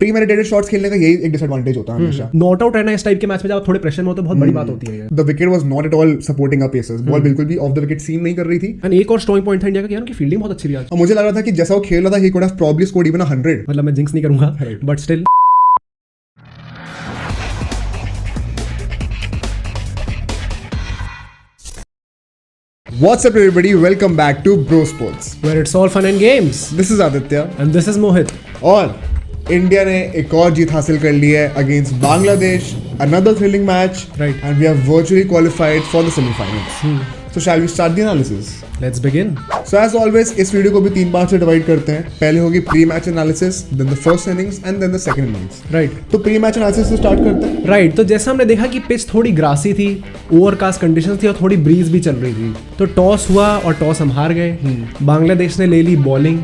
Pre meditated shots खेलने का यही एक डिसएडवांटेज होता है हमेशा। नॉट आउट रहना इस टाइप के मैच में जब आप थोड़े प्रेशर में हो तो बहुत बड़ी बात होती है। The wicket was not at all supporting our pacers, ball बिल्कुल भी ऑफ द विकेट सीम नहीं कर रही थी। एंड एक और स्ट्रॉन्ग पॉइंट था इंडिया का कि उनकी फील्डिंग बहुत अच्छी रही आज। और मुझे लग रहा था कि जैसा वो खेल रहा था he could have probably scored even 100। मतलब मैं जिंक्स नहीं करूंगा but still. What's up everybody, welcome back to Bro Sports, where it's all fun and games. this is Aditya And this is Mohit. और इंडिया ने एक और जीत हासिल कर ली है against Bangladesh, another thrilling match, Right. and we have virtually qualified for the semi-finals. So shall we start the analysis? Let's begin. So as always इस video को भी 3 पार्ट से डिवाइड करते हैं। पहले होगी pre match analysis, then the first innings and then the second innings. Right. तो pre match analysis से स्टार्ट करते हैं। राइट तो जैसा हमने देखा कि पिच थोड़ी ग्रासी थी, ओवरकास्ट कंडीशन थी और थोड़ी ब्रीज भी चल रही थी। तो टॉस हुआ और टॉस हम हार गए। बांग्लादेश ने ले ली bowling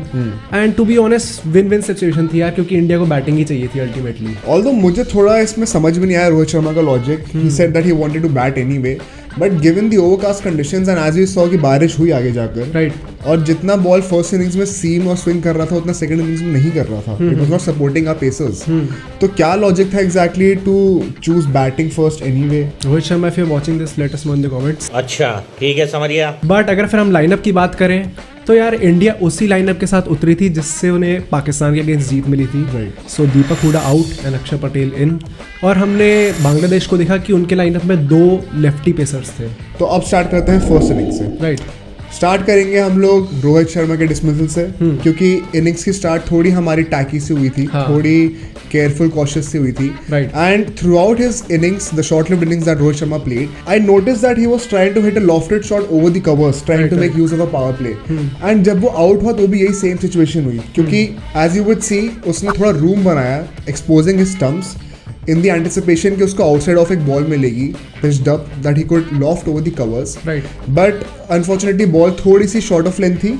and to be honest win win situation थी यार, क्योंकि इंडिया को बैटिंग ही चाहिए थी अल्टीमेटली। ऑल्दो मुझे थोड़ा इसमें समझ में नहीं आया रोहित शर्मा का logic. He said that he wanted to bat anyway, but given the overcast conditions and as we saw कि बारिश हुई आगे जाकर, राइट। और जितना बॉल फर्स्ट इनिंग्स में सीम और स्विंग कर रहा था उतना सेकंड इनिंग्स में नहीं कर रहा था। It was not supporting our pacers. तो क्या लॉजिक था exactly to choose batting first anyway? Rohit Sharma if you are watching this let us know in the comments. अच्छा ठीक है, समझ गया। बट अगर फिर हम लाइनअप की बात करें तो यार इंडिया उसी लाइनअप के साथ उतरी थी जिससे उन्हें पाकिस्तान के अगेंस्ट जीत मिली थी। Right. So Deepak Hooda out and Axar Patel इन। और हमने बांग्लादेश को देखा कि उनके लाइनअप में 2 लेफ्टी पेसर्स थे। तो अब स्टार्ट करते हैं फर्स्ट इनिंग्स से। राइट। स्टार्ट करेंगे हम लोग रोहित शर्मा के डिसमिसल से, क्योंकि इनिंग्स की स्टार्ट थोड़ी हमारी टैकी से हुई थी, थोड़ी केयरफुल कॉशियस से हुई थी। Right. And throughout his innings, the short lived innings that Rohit Sharma played, I notice that he was trying to hit a lofted shot over the covers, trying to make use of a power play. And जब वो out हुआ तो भी यही same situation हुई, क्योंकि as you would see उसने थोड़ा रूम बनाया exposing his stumps in the anticipation कि उसको आउटसाइड ऑफ एक बॉल मिलेगी pitched up that he could loft over the covers. Right. But unfortunately ball थोड़ी सी short of length थी।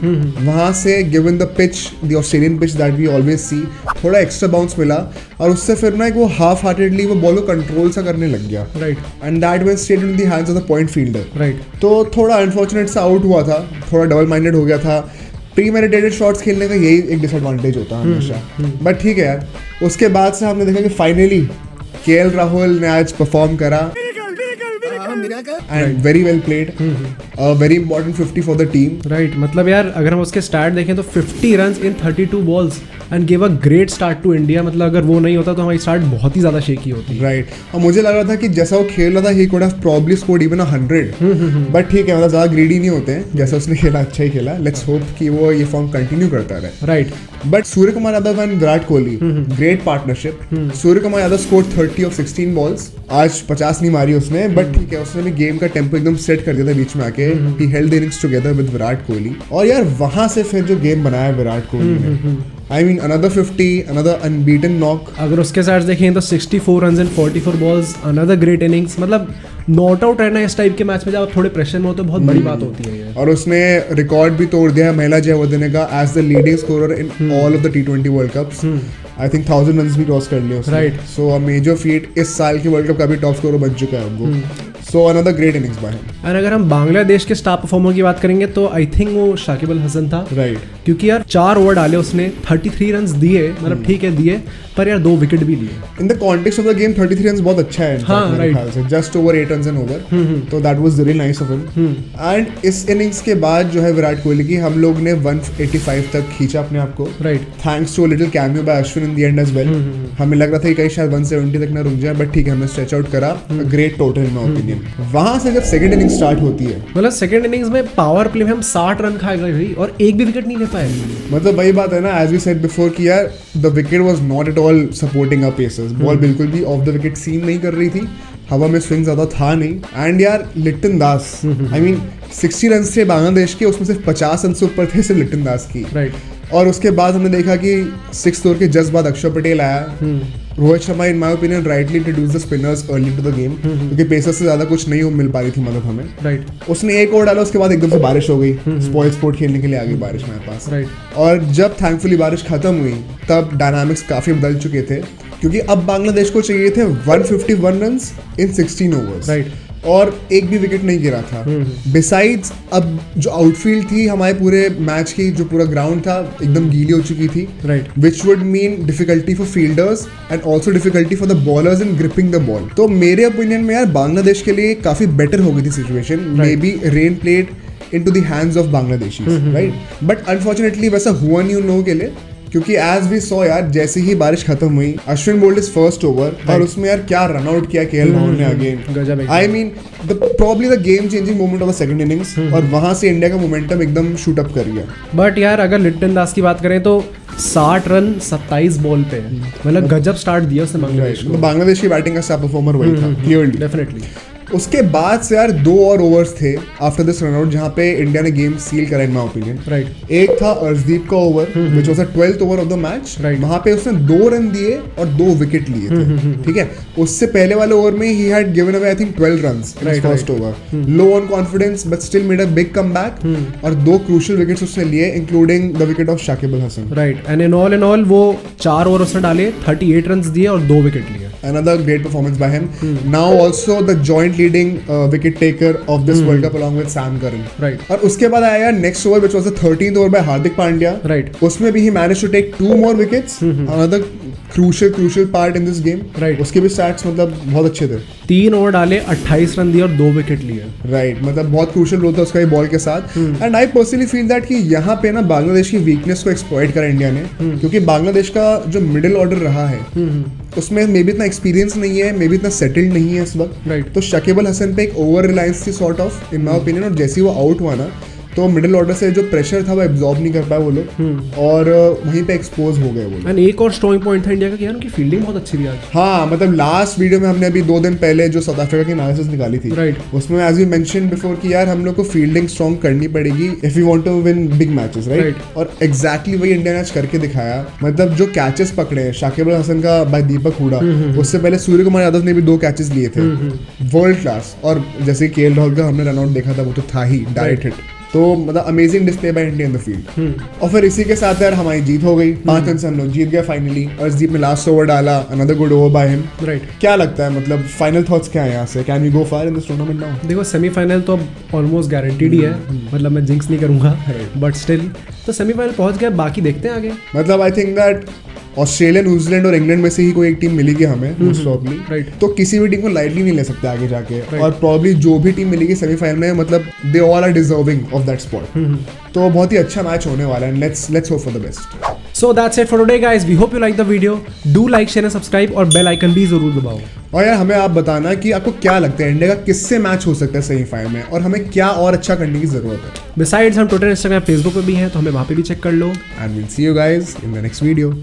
वहाँ से given the pitch, the Australian pitch that we always see, थोड़ा extra bounce मिला और उससे फिर ना वो half heartedly वो बॉल को कंट्रोल सा करने लग गया। Right. And that went straight into the hands of the point fielder. Right. तो थोड़ा unfortunate सा आउट हुआ था, थोड़ा डबल माइंडेड हो गया था। प्री मेडिटेटेड शॉट्स खेलने का यही एक डिसएडवांटेज होता है हमेशा। बट ठीक है यार, उसके बाद से हमने देखा कि फाइनली केएल राहुल ने आज परफॉर्म करा and very well played, very important 50 for the team. Right मतलब यार अगर हम उसके स्टार्ट देखें तो 50 runs in 32 balls and give a great start to India. मतलब अगर वो नहीं होता तो हमारी स्टार्ट बहुत ही ज्यादा शेकी होती। राइट। और मुझे लग रहा था कि जैसा वो खेल रहा था he could have probably scored even 100। But ठीक है, मतलब ज्यादा ग्रीडी नहीं होते हैं, जैसा उसने खेला अच्छा ही खेला। लेट्स होप कि वो ये फॉर्म कंटिन्यू करता रहे। Right. But Surya Kumar Yadav and Virat Kohli, great partnership. Surya Kumar Yadav score 30 of 16 balls, आज 50 नहीं मारी उसने, बट ठीक है उसने भी गेम का टेम्पो एकदम सेट कर दिया था बीच में आके। He held the innings together with Virat Kohli. और यार वहां से फिर जो गेम बनाया विराट कोहली ने, I mean another 50, another unbeaten knock. अगर उसके साथ देखें तो 64 runs and 44 balls, another great innings. मतलब नॉट आउट रहना इस टाइप के मैच में जब आप थोड़े प्रेशर में हो तो बहुत बड़ी बात होती है। और उसने रिकॉर्ड भी तोड़ दिया महिला जयवर्धने का as the leading scorer in all of the T20 world cups. I think 1000 runs भी क्रॉस कर लिए उसने। Right. So a major feat, इस साल के वर्ल्ड कप का भी टॉप स्कोरर बन चुका है वो। So another great innings by him. And अगर हम बांग्लादेश के स्टार परफॉर्मर की बात करेंगे तो आई थिंक वो शाकिब अल हसन था। राइट। क्योंकि यार 4 ओवर डाले उसने, 33 रन्स दिए, मतलब ठीक है दिए, पर यार 2 विकेट भी लिए। In the context of the game 33 runs बहुत अच्छा है। हाँ, right. Just over 8 runs and over, तो that was really nice of him. And इस इनिंग्स के बाद जो है विराट कोहली की, हम लोग ने 185 तक खींचा अपने आप को। Right. Thanks to a little cameo by Ashwin in the end as well. हमें लग रहा था कि कहीं शायद 170 तक ना रुक जाए, बट ठीक है हमने स्ट्रेच आउट करा। Great total in my opinion. वहां से जब सेकंड इनिंग स्टार्ट होती है, मतलब सेकंड इनिंग्स में पावर प्ले में हम 60 रन खा गए और एक भी विकेट नहीं ले पाए। मतलब वही बात है ना, एज वी सेड बिफोर कि यार the wicket was not at all supporting our pacers. Ball बिल्कुल भी ऑफ द विकेट सीम नहीं कर रही थी, हवा में स्विंग ज्यादा था नहीं। एंड यार लिटन दास, आई मीन 60 रन थे बांग्लादेश के, उसमें सिर्फ 50 रन से ऊपर थे सिर्फ लिटन दास की। राइट। और उसके बाद हमने देखा कि 6th ओवर के जस्ट बाद अक्षर पटेल आया। Rohit Sharma in my opinion rightly introduce the spinners early to the game, क्योंकि पेसर्स से ज्यादा कुछ नहीं मिल पा रही थी मदद हमें। राइट। उसने 1 ओवर डाला, उसके बाद एकदम से बारिश हो गई। स्पॉइल स्पोर्ट खेलने के लिए आ गई बारिश हमारे पास। राइट। और जब थैंकफुली बारिश खत्म हुई तब डायनामिक्स काफी बदल चुके थे, क्योंकि अब बांग्लादेश को चाहिए थे 151 रन्स इन 16 ओवर्स। राइट। और एक भी विकेट नहीं गिरा था। बिसाइड्स अब जो आउटफील्ड थी हमारे पूरे मैच की, जो पूरा ग्राउंड था एकदम गीली हो चुकी थी, right, which would mean difficulty for fielders and also difficulty for the bowlers in gripping the ball. तो मेरे ओपिनियन में यार बांग्लादेश के लिए काफी बेटर हो गई थी situation. May be rain played into the hands of Bangladeshis, right? But unfortunately वैसा हुआ नहीं उन लोगों के लिए, क्योंकि as we saw यार, जैसे ही बारिश खत्म हुई, Ashwin bowled his first over और उसमें यार क्या रन आउट किया केएल राहुल ने again. I mean probably the game changing moment of the second innings, और वहां से इंडिया का मोमेंटम एकदम शूट अप कर गया। बट यार अगर लिटन दास की बात करें तो 60 रन 27 बॉल पे, मतलब गजब स्टार्ट दिया उसने बांग्लादेश को। तो बांग्लादेश की बैटिंग का स्टार परफॉर्मर वही था क्लियरली, डेफिनेटली। उसके बाद से यार 2 और ओवर्स थे आफ्टर दिस रन आउट जहां पे इंडिया ने गेम सील करा इन माय ओपिनियन। राइट, एक था अर्शदीप का over which was the 12th over of the match. Right. वहां पे उसने 2 रन दिए और 2 विकेट लिए थे, ठीक है। उससे पहले वाले ओवर में ही had given away I think 12 runs in his first over, low on confidence but still made a big comeback और 2 क्रूशियल विकेट्स उसने लिए including the wicket of Shakib Al Hasan. Right, and in all वो 4 ओवर उसने डाले, 38 run दिए और 2 wicket लिए। Another great performance by him. Now also the joint leading wicket taker of this World Cup along with Sam Curran. Right. और उसके बाद आया next over which was the 13th over by Hardik Pandya. Right. उसमें भी he managed to take 2 more wickets. Another crucial part in this game. Right. उसके भी stats मतलब बहुत अच्छे थे। 3 ओवर डाले, 28 रन दिए और 2 विकेट लिए। राइट, मतलब बहुत क्रूशियल रोल था उसका बॉल के साथ। And I personally feel that कि यहाँ पे ना बांग्लादेश की वीकनेस को एक्सप्लॉइट करा इंडिया ने, क्योंकि बांग्लादेश का जो मिडिल ऑर्डर रहा है उसमें मे भी इतना एक्सपीरियंस नहीं है, मे भी इतना सेटल्ड नहीं है इस वक्त। राइट, तो शकीब अल हसन पे एक ओवर रिलायंस थी sort of in my opinion, और जैसे ही वो आउट हुआ ना तो मिडिल ऑर्डर से जो प्रेशर था वो एब्जॉर्ब नहीं कर पाए वो लोग और वहीं पे एक्सपोज हो गए वो लोग। एंड एक और स्ट्रॉन्ग पॉइंट था इंडिया का कि यार उनकी फील्डिंग बहुत अच्छी थी आज। हाँ, मतलब लास्ट वीडियो में हमने अभी 2 दिन पहले जो साउथ अफ्रीका की एनालिसिस निकाली थी, राइट, उसमें एज वी मेंशन बिफोर कि यार हम लोग को फील्डिंग स्ट्रॉन्ग करनी पड़ेगी if you want to win big matches, right. और एग्जैक्टली वही इंडिया ने आज करके दिखाया। मतलब जो कैचेस पकड़े हैं शाकिब अल हसन का बाय दीपक हुडा, उससे पहले सूर्य कुमार यादव ने भी 2 कैचेस लिए थे, वर्ल्ड क्लास। और जैसे केएल राहुल का हमने रन आउट देखा था, वो तो था ही डायरेक्ट हिट। तो मतलब amazing display by India in the field. और फिर इसी के साथ यार हमारी जीत हो गई, 5 रन से हम लोग जीत गए फाइनली। अर्शदीप ने लास्ट ओवर डाला, another good over by him. Right, क्या लगता है, मतलब फाइनल थॉट्स क्या है यहाँ से? Can we go far in this tournament now? देखो सेमीफाइनल तो अब ऑलमोस्ट गारंटीड ही है, मतलब मैं जिंक्स नहीं करूंगा, बट स्टिल तो सेमीफाइनल पहुंच गए, बाकी देखते हैं आगे। मतलब I think that Australia, New Zealand और इंग्लैंड में से ही कोई एक टीम मिलेगी हमें मोस्ट प्रॉब्ली, राइट। तो किसी भी टीम को लाइटली नहीं ले सकते आगे जाके, और प्रॉब्ली जो भी टीम मिलेगी सेमीफाइनल में, मतलब they all are deserving of that spot. तो बहुत ही अच्छा मैच होने वाला है, let's hope for the best. So that's it for today guys, we hope you like the video, do like, share and subscribe और बेल आइकन भी जरूर दबाओ। और यार हमें आप बताना कि आपको क्या लगता है इंडिया का किससे मैच हो सकता है सेमीफाइनल में, और हमें क्या और अच्छा करने की जरूरत है। बिसाइड्स हम ट्विटर, इंस्टाग्राम, फेसबुक पे भी हैं, तो हमें वहाँ पे भी चेक कर लो। And will see you guys in the next video.